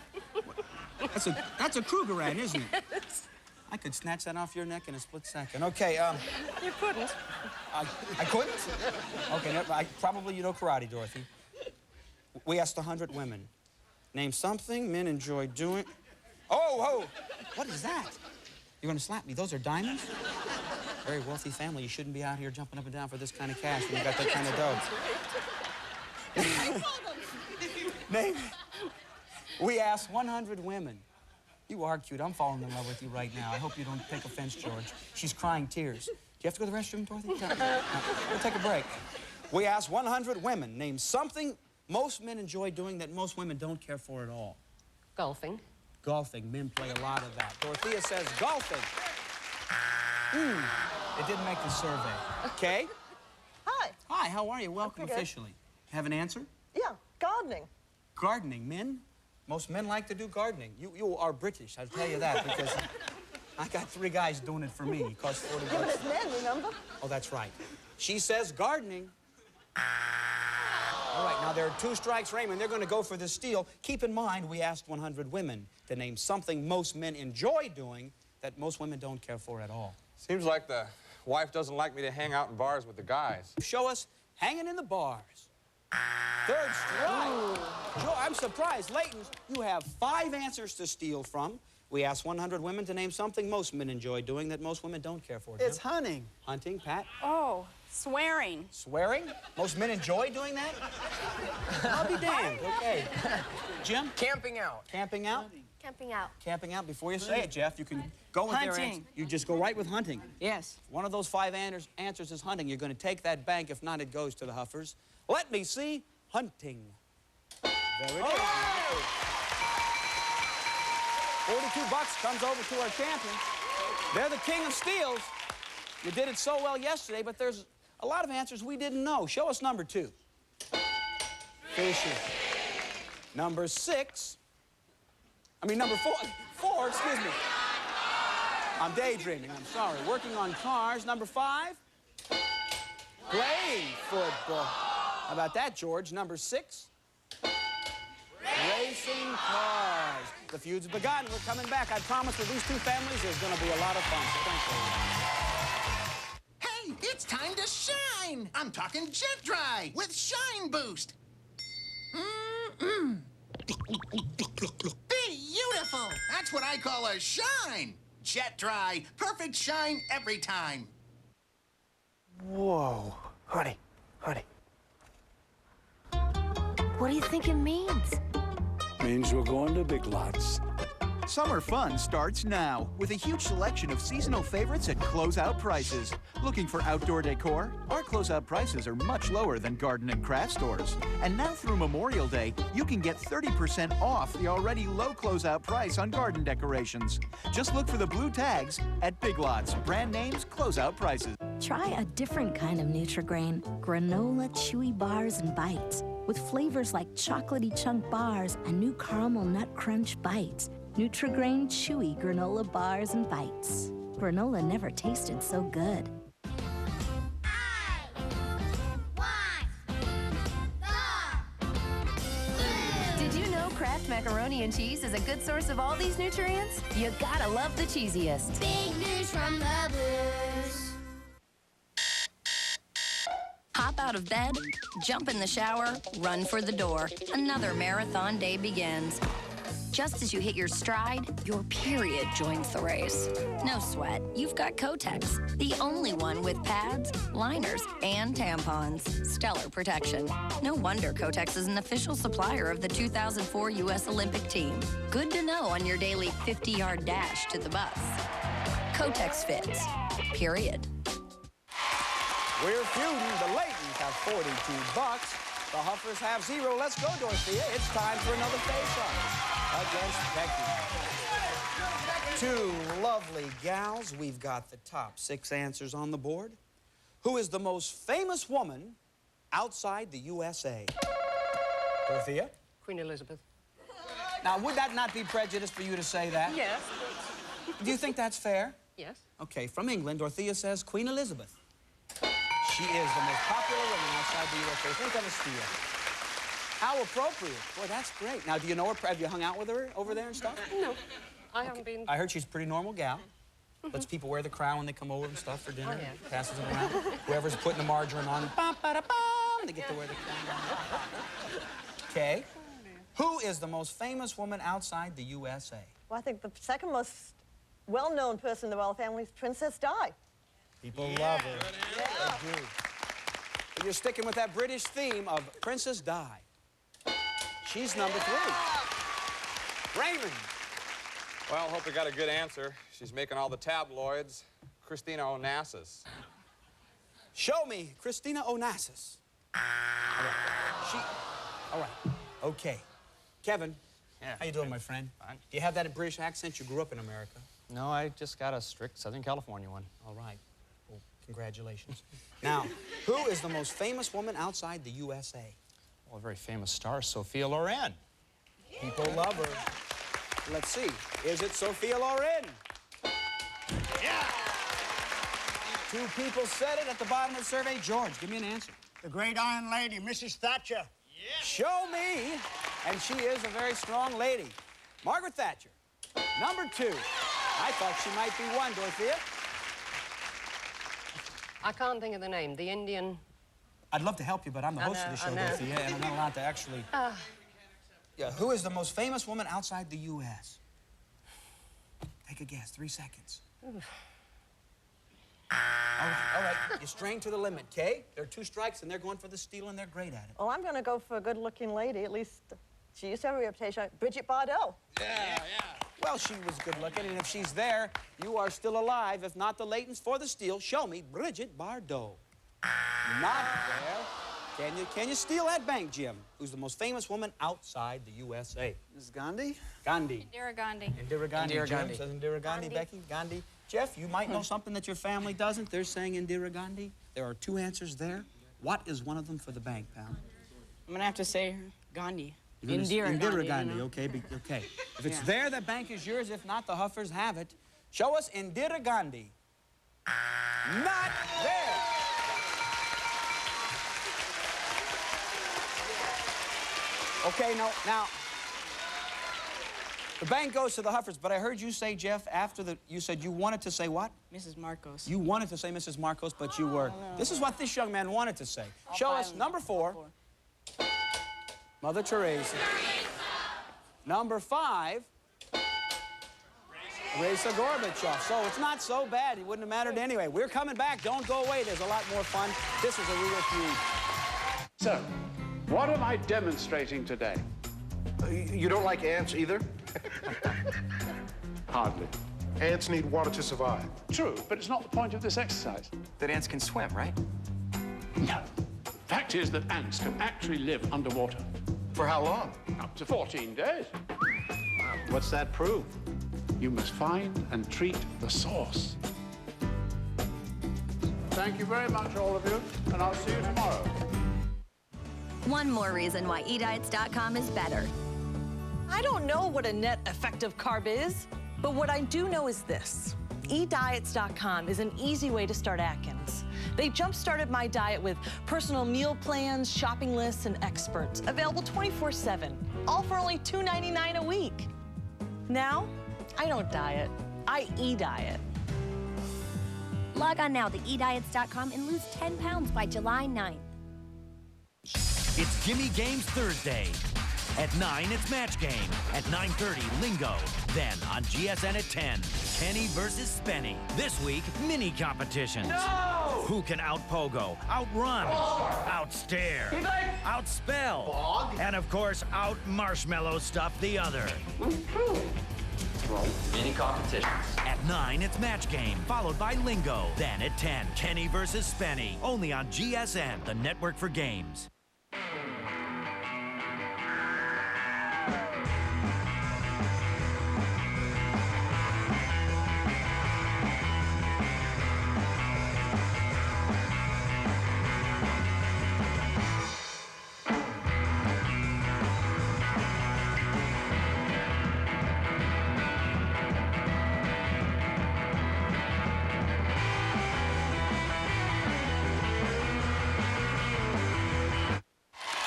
That's a Krugerrand, isn't it? I could snatch that off your neck in a split second. Okay, You couldn't. I couldn't? Okay, probably you know karate, Dorothy. We asked 100 women. Name something men enjoy doing. Oh! What is that? You're gonna slap me. Those are diamonds? Very wealthy family. You shouldn't be out here jumping up and down for this kind of cash when you got that kind of dough. Name. We asked 100 women. You are cute. I'm falling in love with you right now. I hope you don't take offense, George. She's crying tears. Do you have to go to the restroom, Dorothy? No. We'll take a break. We asked 100 women, name something most men enjoy doing that most women don't care for at all. Golfing. Golfing. Men play a lot of that. Dorothea says golfing. It didn't make the survey. Okay? Hi. Hi, how are you? Welcome officially. Have an answer? Yeah, gardening. Gardening. Men? Most men like to do gardening. You are British, I'll tell you that, because I got 3 guys doing it for me. It costs 40 Yeah, but bucks. it's men, remember? Oh, that's right. She says gardening. All right, now there are 2 strikes, Raymond. They're going to go for the steal. Keep in mind, we asked 100 women to name something most men enjoy doing that most women don't care for at all. Seems like the wife doesn't like me to hang out in bars with the guys. Show us hanging in the bars. 3rd strike. Joe, I'm surprised. Layton, you have 5 answers to steal from. We asked 100 women to name something most men enjoy doing that most women don't care for. It's hunting. Hunting, Pat? Oh, swearing. Swearing? Most men enjoy doing that? I'll be damned. Okay. Jim? Camping out. Camping out? Camping out. Camping out. Before you say it, Jeff, you can go with your answer. Hunting. You just go right with hunting. Yes. One of those 5 answers is hunting. You're going to take that bank. If not, it goes to the Huffers. Let me see hunting. There it is. 42 bucks comes over to our champion. They're the king of steals. You did it so well yesterday, but there's a lot of answers we didn't know. Show us number 2. Fishing. Number 6. I mean, number 4. 4, excuse me. I'm daydreaming, I'm sorry. Working on cars. Number 5. Playing football. How about that, George? Number 6. Racing cars. The feud's begun. We're coming back. I promise with these 2 families, there's going to be a lot of fun. So thanks, Hey, it's time to shine! I'm talking Jet Dry with Shine Boost. Beautiful! That's what I call a shine. Jet Dry, perfect shine every time. Whoa. Honey. What do you think it means? Means we're going to Big Lots. Summer fun starts now with a huge selection of seasonal favorites at closeout prices. Looking for outdoor decor? Our closeout prices are much lower than garden and craft stores. And now through Memorial Day, you can get 30% off the already low closeout price on garden decorations. Just look for the blue tags at Big Lots. Brand names, closeout prices. Try a different kind of Nutri-Grain, granola chewy bars and bites. With flavors like chocolatey chunk bars and new caramel nut crunch bites. Nutri-Grain chewy granola bars and bites. Granola never tasted so good. Did you know Kraft macaroni and cheese is a good source of all these nutrients? You gotta love the cheesiest. Big news from the Blues. Hop out of bed, jump in the shower, run for the door. Another marathon day begins. Just as you hit your stride, your period joins the race. No sweat, you've got Kotex, the only one with pads, liners, and tampons. Stellar protection. No wonder Kotex is an official supplier of the 2004 U.S. Olympic team. Good to know on your daily 50-yard dash to the bus. Kotex fits, period. We're feuding. The Laytons have 42 bucks. The Huffers have 0. Let's go, Dorothea. It's time for another face-off against Becky. 2 lovely gals. We've got the top 6 answers on the board. Who is the most famous woman outside the USA? Dorothea? Queen Elizabeth. Now, would that not be prejudice for you to say that? Yes. Do you think that's fair? Yes. Okay, from England, Dorothea says Queen Elizabeth. She is the most popular woman outside the USA. Think of a steal. How appropriate. Boy, that's great. Now, do you know her? Have you hung out with her over there and stuff? No, I haven't been. I heard she's a pretty normal gal. Lets people wear the crown when they come over and stuff for dinner. Oh, yeah. Passes them around. Whoever's putting the margarine on, they get to wear the crown. Okay. Who is the most famous woman outside the USA? Well, I think the second most well-known person in the royal family is Princess Di. People love her. They do. But you're sticking with that British theme of Princess Di. She's number 3. Raymond. Well, hope we got a good answer. She's making all the tabloids. Christina Onassis. Show me Christina Onassis. All right. All right. Okay. Kevin, how you doing, my friend? Fine. Do you have that British accent? You grew up in America. No, I just got a strict Southern California one. All right. Well, congratulations. Now, who is the most famous woman outside the USA? Well, a very famous star, Sophia Loren. People love her. Let's see. Is it Sophia Loren? Yeah! 2 people said it at the bottom of the survey. George, give me an answer. The great Iron Lady, Mrs. Thatcher. Yeah. Show me. And she is a very strong lady. Margaret Thatcher. Number 2. I thought she might be 1, Dorothea. I can't think of the name. The Indian... I'd love to help you, but I'm the host of the show, Dorothea, and I'm not allowed to actually... Yeah, who is the most famous woman outside the U.S.? Take a guess. 3 seconds. All right. You're strained to the limit, Kay. There are 2 strikes, and they're going for the steal, and they're great at it. Well, I'm going to go for a good-looking lady. At least she used to have a reputation. Bridget Bardot. Yeah. Well, she was good-looking, and if she's there, you are still alive. If not, the Laytons for the steal. Show me Bridget Bardot. Not there. Can you steal that bank, Jim? Who's the most famous woman outside the USA? Mrs. Gandhi? Gandhi. Indira Gandhi. Indira Gandhi. Indira Jim Gandhi. says Indira Gandhi. Becky? Gandhi. Jeff, you might know something that your family doesn't. They're saying Indira Gandhi. There are 2 answers there. What is one of them for the bank, pal? I'm gonna have to say Gandhi. Indira Gandhi, you know? Okay. If it's there, the bank is yours. If not, the Huffers have it. Show us Indira Gandhi. Not there. Okay, now, the bank goes to the Huffers, but I heard you say, Jeff, you said you wanted to say what? Mrs. Marcos. You wanted to say Mrs. Marcos, but you were... No. This is what this young man wanted to say. Show us number 4. Mother Teresa. Number 5. Raisa Gorbachev. So it's not so bad. It wouldn't have mattered anyway. We're coming back. Don't go away. There's a lot more fun. This is a real feud. So, what am I demonstrating today? You don't like ants either? Hardly. Ants need water to survive. True, but it's not the point of this exercise. That ants can swim, right? No. Fact is that ants can actually live underwater. For how long? Up to 14 days. What's that prove? You must find and treat the source. Thank you very much, all of you, and I'll see you tomorrow. One more reason why eDiets.com is better. I don't know what a net effective carb is, but what I do know is this. eDiets.com is an easy way to start Atkins. They jump-started my diet with personal meal plans, shopping lists, and experts, available 24/7, all for only $2.99 a week. Now, I don't diet, I e-diet. Log on now to eDiets.com and lose 10 pounds by July 9th. It's Gimme Games Thursday. At 9, it's Match Game. At 9:30, Lingo. Then on GSN at 10, Kenny versus Spenny. This week, mini competitions. No! Who can out-pogo, outrun, outstare, outspell, and of course, out-marshmallow stuff the other. Mini competitions. At 9, it's Match Game, followed by Lingo. Then at 10, Kenny versus Spenny. Only on GSN, the network for games.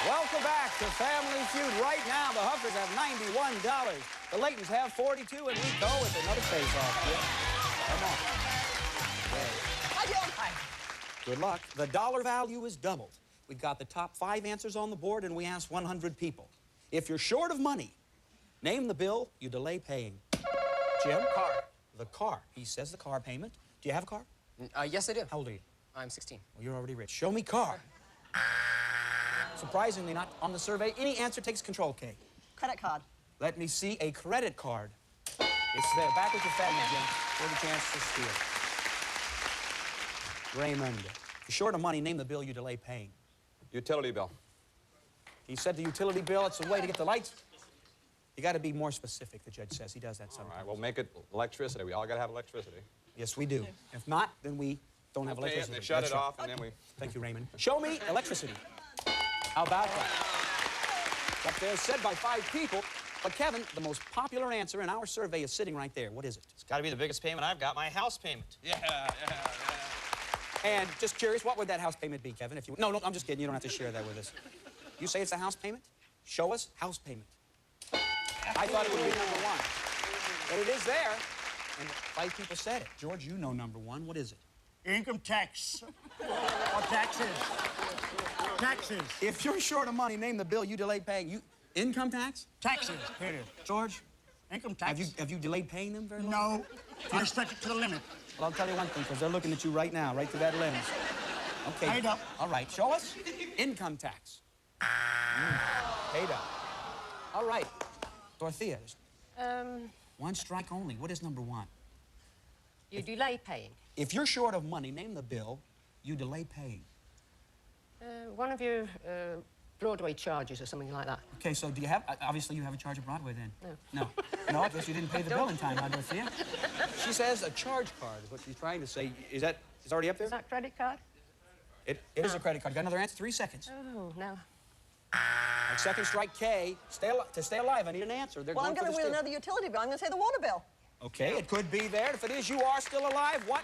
Welcome back to Family Feud. Right now, the Huffers have $91. The Laytons have 42, and we go with another face-off. Come on. Good luck. The dollar value is doubled. We got the top 5 answers on the board, and we asked 100 people. If you're short of money, name the bill you delay paying. Jim? Car. The car. He says the car payment. Do you have a car? Yes, I do. How old are you? I'm 16. Well, you're already rich. Show me car. Surprisingly not on the survey. Any answer takes control, Kay. Credit card. Let me see a credit card. It's there. Back with your family, Jim, for the chance to steal. Raymond, if you're short of money, name the bill you delay paying. Utility bill. He said the utility bill, it's a way to get the lights. You got to be more specific, the judge says. He does that sometimes. All right, well, make it electricity. We all got to have electricity. Yes, we do. If not, then we don't have Okay, electricity. they shut That's it right. off, and then we... Thank you, Raymond. Show me electricity. How about that? Up there said by 5 people. But, Kevin, the most popular answer in our survey is sitting right there. What is it? It's got to be the biggest payment I've got, my house payment. Yeah. And just curious, what would that house payment be, Kevin? If you... No, I'm just kidding. You don't have to share that with us. You say it's a house payment? Show us house payment. I thought it would be number 1. But it is there. And 5 people said it. George, you know number 1. What is it? Income tax. Or taxes. Taxes. If you're short of money, name the bill you delayed paying. Income tax? Taxes, period. George? Income tax. Have you delayed paying them very long? No. I stuck it to the limit. Well, I'll tell you one thing, because they're looking at you right now, right to that lens. Okay. Paid up. All right, show us. Income tax. Paid up. All right. Dorothea, one strike only. What is number 1? You delay paying. If you're short of money, name the bill you delay paying. One of your Broadway charges or something like that. Okay, so do you have... Obviously, you have a charge of Broadway, then. No. No, I guess you didn't pay the bill in time, huh, Dorothea? She says a charge card is what she's trying to say. Is that... It's already up there? Is that credit card? It is a credit card. Got another answer? 3 seconds. Oh, no. Like second strike, K. To stay alive, I need an answer. Well, I'm going to win another utility bill. I'm going to say the water bill. Okay, it could be there. If it is, you are still alive. What?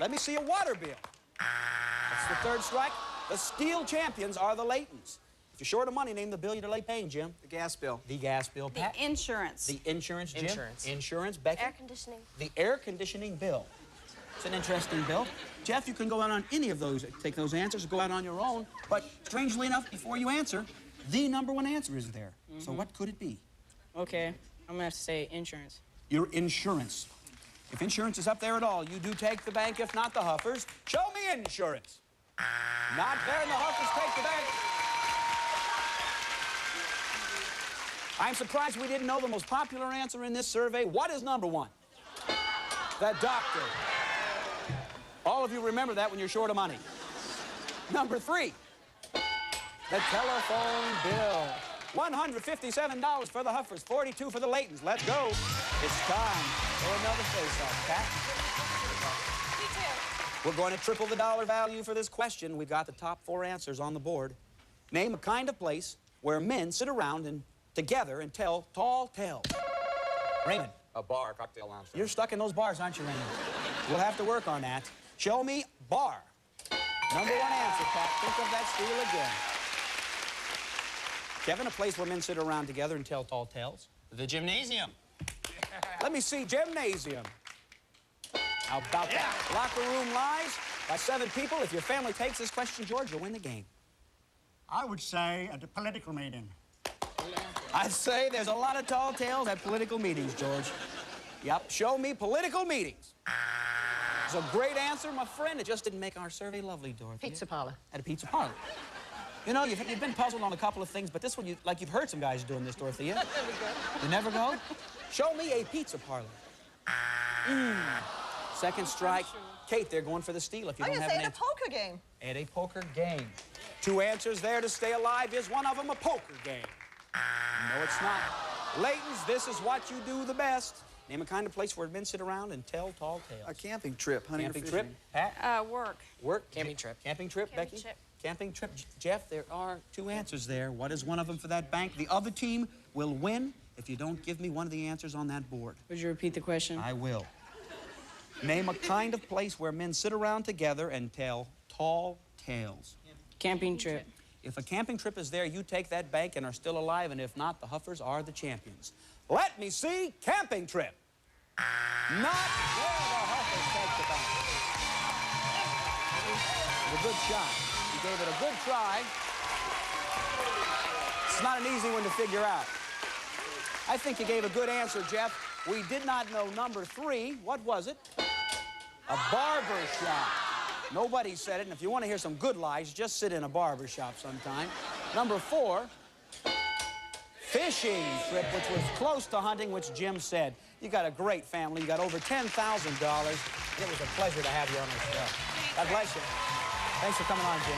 Let me see a water bill. That's the 3rd strike. The steel champions are the Laytons. If you're short of money, name the bill you delay paying, Jim. The gas bill. The gas bill, Pat. The insurance. The insurance, Jim. Insurance. Insurance, Becky. Air conditioning. The air conditioning bill. It's an interesting bill. Jeff, you can go out on any of those, take those answers, or go out on your own. But strangely enough, before you answer, the number 1 answer is there. So what could it be? Okay, I'm gonna have to say insurance. Your insurance. If insurance is up there at all, you do take the bank. If not, the Huffers. Show me insurance. Not there, and the Huffers take the bank. I'm surprised we didn't know the most popular answer in this survey. What is number 1? The doctor. All of you remember that when you're short of money. Number 3, the telephone bill. $157 for the Huffers, $42 for the Laytons. Let's go. It's time for another face-off. Pat? We're going to triple the dollar value for this question. We've got the top 4 answers on the board. Name a kind of place where men sit around and together and tell tall tales. Raymond. A bar, cocktail lounge. You're stuck in those bars, aren't you, Raymond? We'll have to work on that. Show me bar. Number 1 answer, Pat. Think of that steal again. Kevin, a place where men sit around together and tell tall tales. The gymnasium. Let me see, gymnasium. How about that? Locker room lies by 7 people. If your family takes this question, George, you'll win the game. I would say at a political meeting. I'd say there's a lot of tall tales at political meetings, George. Yep, show me political meetings. It's a great answer, my friend. It just didn't make our survey lovely, Dorothy. Pizza parlor. At a pizza parlor. You know, you've been puzzled on a couple of things, but this one, you've heard some guys doing this, Dorothea. There we go. You never go? Show me a pizza parlor. Second strike. Kate, they're going for the steal if you don't have an I'm going to say answer. at a poker game. At a poker game. 2 answers there to stay alive. Is one of them a poker game? No, it's not. Layton's, this is what you do the best. Name a kind of place where men sit around and tell tall tales. A camping trip, hunting Camping or trip. fishing. Pat? Work. Work. Camping trip. Camping trip, Camping Becky? trip. Camping trip. Jeff, there are 2 answers there. What is one of them for that bank? The other team will win if you don't give me one of the answers on that board. Would you repeat the question? I will. Name a kind of place where men sit around together and tell tall tales. Camping trip. If a camping trip is there, you take that bank and are still alive, and if not, the Huffers are the champions. Let me see camping trip. Not there, the Huffers take the bank. It was a good shot. You gave it a good try. It's not an easy one to figure out. I think you gave a good answer, Jeff. We did not know number 3. What was it? A barber shop. Nobody said it, and if you want to hear some good lies, just sit in a barber shop sometime. Number 4, Fishing trip, which was close to hunting, which Jim said. You got a great family. You got over $10,000. It was a pleasure to have you on the show. God bless you. Thanks for coming on, Jim.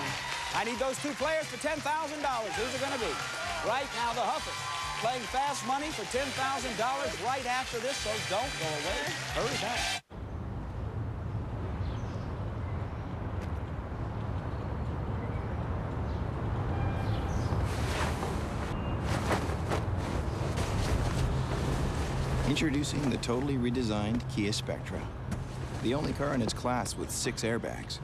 I need those two players for $10,000. Who's it going to be? Right now, the Huffers playing fast money for $10,000 right after this, so don't go away. Hurry back. Introducing the totally redesigned Kia Spectra. The only car in its class with 6 airbags,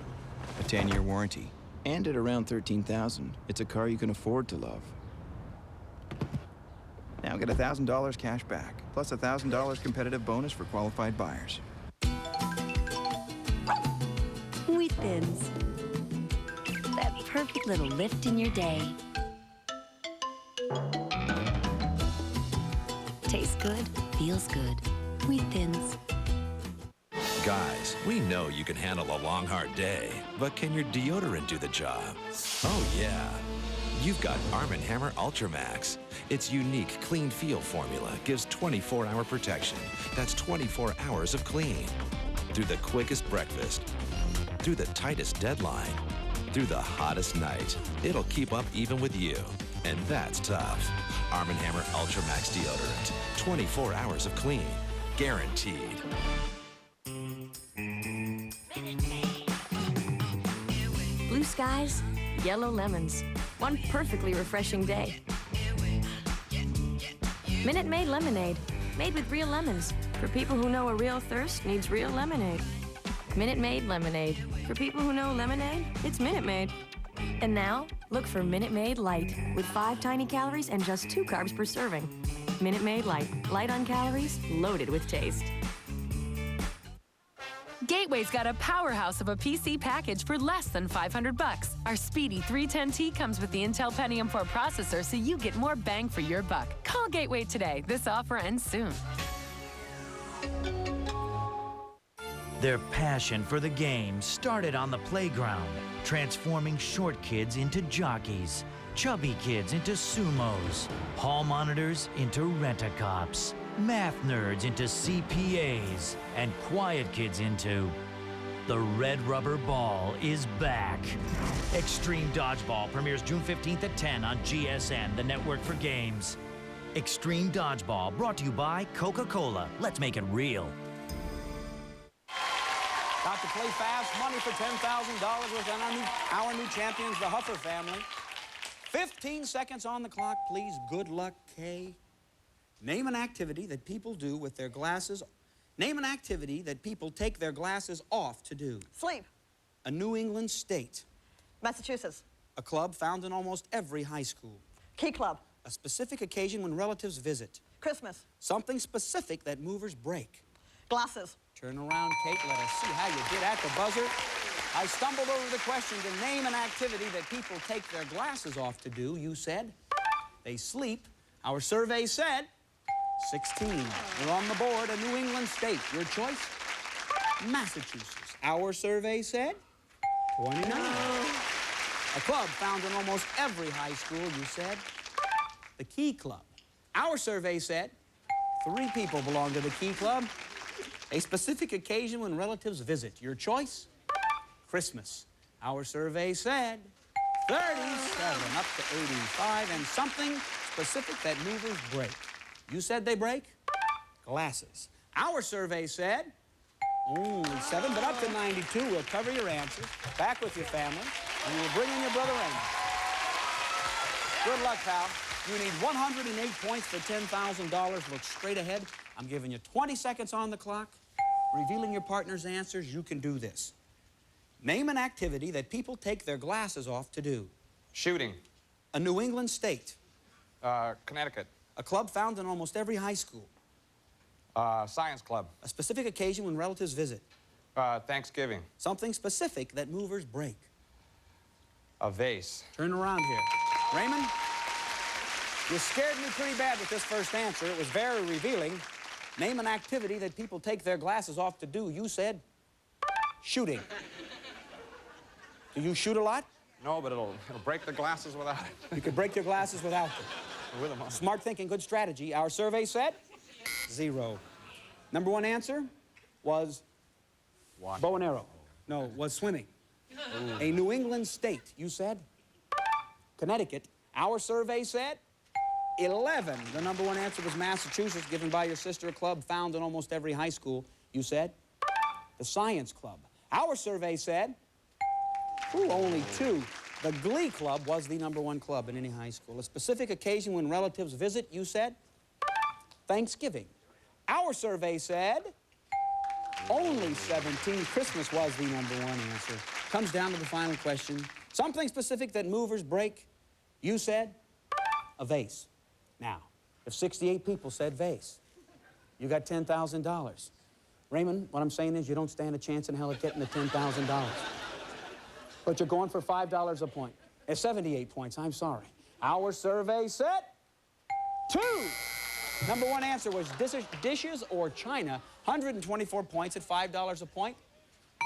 a 10-year warranty, and at around $13,000, it's a car you can afford to love. Now get $1,000 cash back, plus $1,000 competitive bonus for qualified buyers. Wheat Thins. That perfect little lift in your day. Tastes good, feels good. Wheat Thins. Guys, we know you can handle a long, hard day, but can your deodorant do the job? Oh, yeah. You've got Arm & Hammer Ultra Max. Its unique clean feel formula gives 24-hour protection. That's 24 hours of clean. Through the quickest breakfast, through the tightest deadline, through the hottest night, it'll keep up even with you. And that's tough. Arm & Hammer Ultra Max deodorant. 24 hours of clean. Guaranteed. Blue skies, yellow lemons. One perfectly refreshing day. Minute Maid lemonade, made with real lemons. For people who know a real thirst needs real lemonade. Minute Maid lemonade. For people who know lemonade, it's Minute Maid. And now, look for Minute Maid Light, with 5 tiny calories and just 2 carbs per serving. Minute Maid Light, light on calories, loaded with taste. Gateway's got a powerhouse of a PC package for less than $500. Our speedy 310T comes with the Intel Pentium 4 processor, so you get more bang for your buck. Call Gateway today. This offer ends soon. Their passion for the game started on the playground, transforming short kids into jockeys, chubby kids into sumos, hall monitors into rent-a-cops, math nerds into CPAs, and quiet kids into... The Red Rubber Ball is back. Extreme Dodgeball premieres June 15th at 10 on GSN, the network for games. Extreme Dodgeball, brought to you by Coca-Cola. Let's make it real. Got to play fast money for $10,000 with our new champions, the Huffer family. 15 seconds on the clock, please. Good luck, Kay. Name an activity that people do with their glasses. Name an activity that people take their glasses off to do. Sleep. A New England state. Massachusetts. A club found in almost every high school. Key Club. A specific occasion when relatives visit. Christmas. Something specific that movers break. Glasses. Turn around, Kate. Let us see how you did at the buzzer. I stumbled over the question to name an activity that people take their glasses off to do. You said they sleep. Our survey said 16. You're on the board. A New England state. Your choice? Massachusetts. Our survey said 29. A club found in almost every high school. You said the Key Club. Our survey said 3 people belong to the Key Club. A specific occasion when relatives visit. Your choice? Christmas. Our survey said 37, up to 85, and something specific that movers break. You said they break? Glasses. Our survey said only 7, but up to 92. We'll cover your answers. Back with your family, and we'll bring in your brother Raymond. Good luck, pal. You need 108 points for $10,000. Look straight ahead. I'm giving you 20 seconds on the clock. Revealing your partner's answers, you can do this. Name an activity that people take their glasses off to do. Shooting. A New England state. Connecticut. A club found in almost every high school. Science club. A specific occasion when relatives visit. Thanksgiving. Something specific that movers break. A vase. Turn around here. Raymond, you scared me pretty bad with this first answer. It was very revealing. Name an activity that people take their glasses off to do. You said shooting. Do you shoot a lot? No, but it'll break the glasses without it. You could break your glasses without them. We're with them all. Smart thinking, good strategy. Our survey said 0. Number one answer was bow and arrow. No, was swimming. A New England state, you said? Connecticut. Our survey said 11. The number one answer was Massachusetts, given by your sister club found in almost every high school. You said the Science Club. Our survey said only 2. The Glee Club was the number one club in any high school. A specific occasion when relatives visit, you said Thanksgiving. Our survey said only 17. Christmas was the number one answer. Comes down to the final question. Something specific that movers break, you said a vase. Now, if 68 people said vase, you got $10,000. Raymond, what I'm saying is you don't stand a chance in hell of getting the $10,000. But you're going for $5 a point. It's 78 points, I'm sorry. Our survey said 2. Number one answer was dishes or china. 124 points at $5 a point.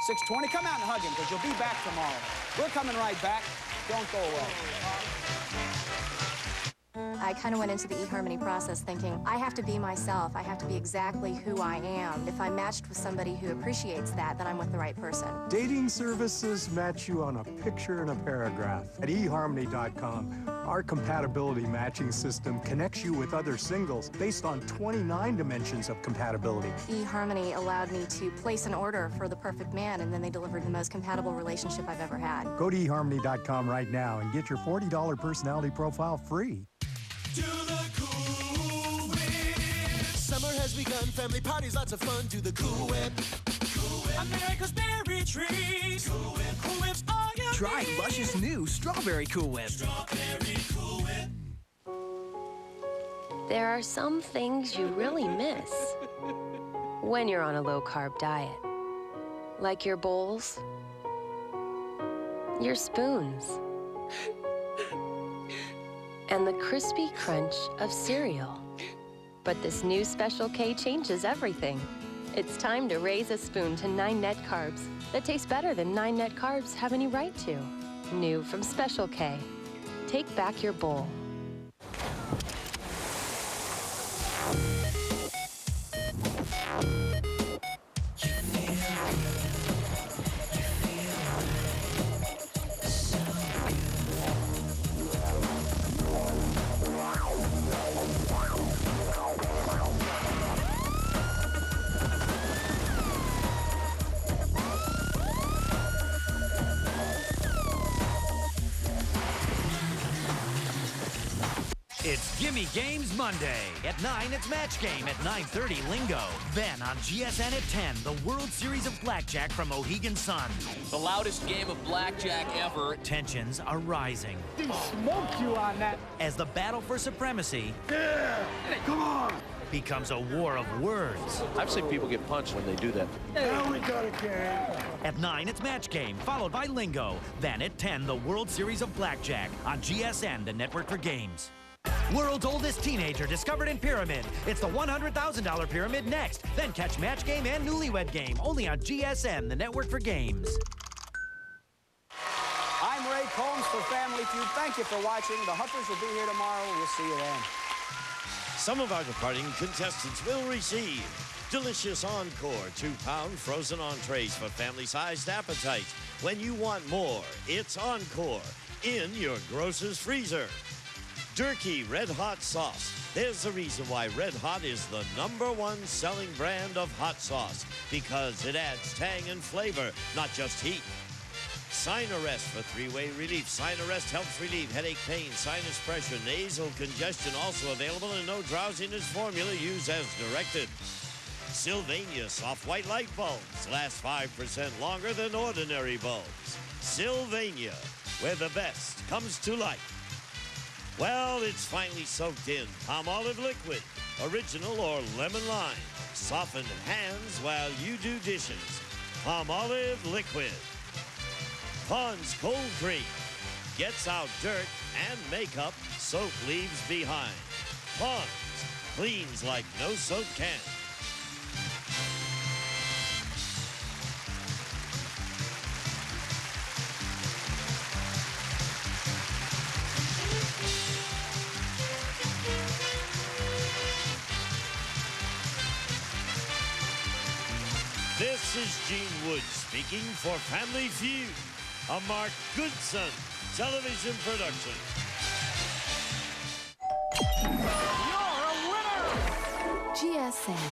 620. Come out and hug him, because you'll be back tomorrow. We're coming right back. Don't go away. I kind of went into the eHarmony process thinking, I have to be myself. I have to be exactly who I am. If I'm matched with somebody who appreciates that, then I'm with the right person. Dating services match you on a picture and a paragraph. At eHarmony.com, our compatibility matching system connects you with other singles based on 29 dimensions of compatibility. eHarmony allowed me to place an order for the perfect man, and then they delivered the most compatible relationship I've ever had. Go to eHarmony.com right now and get your $40 personality profile free. Do the Cool Whip. Summer has begun, family parties, lots of fun. Do the Cool Whip. Cool Whip. America's berry trees. Cool Whip. Cool Whips are your Try luscious new Strawberry Cool Whip. Strawberry Cool Whip. There are some things you really miss when you're on a low-carb diet. Like your bowls, your spoons, and the crispy crunch of cereal. But this new Special K changes everything. It's time to raise a spoon to 9 net carbs that taste better than 9 net carbs have any right to. New from Special K. Take back your bowl. It's Gimme Games Monday. At 9, it's Match Game. At 9:30, Lingo. Then on GSN at 10, the World Series of Blackjack from Mohegan Sun. The loudest game of blackjack ever. Tensions are rising. He smoked you on that. As the battle for supremacy Come on. becomes a war of words. I've seen people get punched when they do that. Now we got a game. At 9, it's Match Game, followed by Lingo. Then at 10, the World Series of Blackjack on GSN, the network for games. World's oldest teenager discovered in Pyramid. It's the $100,000 Pyramid next. Then catch Match Game and Newlywed Game, only on GSN, the network for games. I'm Ray Combs for Family Feud. Thank you for watching. The Huffers will be here tomorrow. We'll see you then. Some of our departing contestants will receive delicious Encore 2-pound frozen entrees for family-sized appetites. When you want more, it's Encore in your grocer's freezer. Durkee Red Hot Sauce. There's a reason why Red Hot is the #1 selling brand of hot sauce, because it adds tang and flavor, not just heat. Sinarest for 3-way relief. Sinarest helps relieve headache, pain, sinus pressure, nasal congestion. Also available in no drowsiness formula. Used as directed. Sylvania soft white light bulbs last 5% longer than ordinary bulbs. Sylvania, where the best comes to light. Well, it's finally soaked in. Palmolive liquid, original or lemon lime. Soften hands while you do dishes. Palmolive liquid. Pond's cold cream gets out dirt and makeup soap leaves behind. Pond's cleans like no soap can. This is Gene Wood speaking for Family Feud, a Mark Goodson television production. You're a winner! GSA,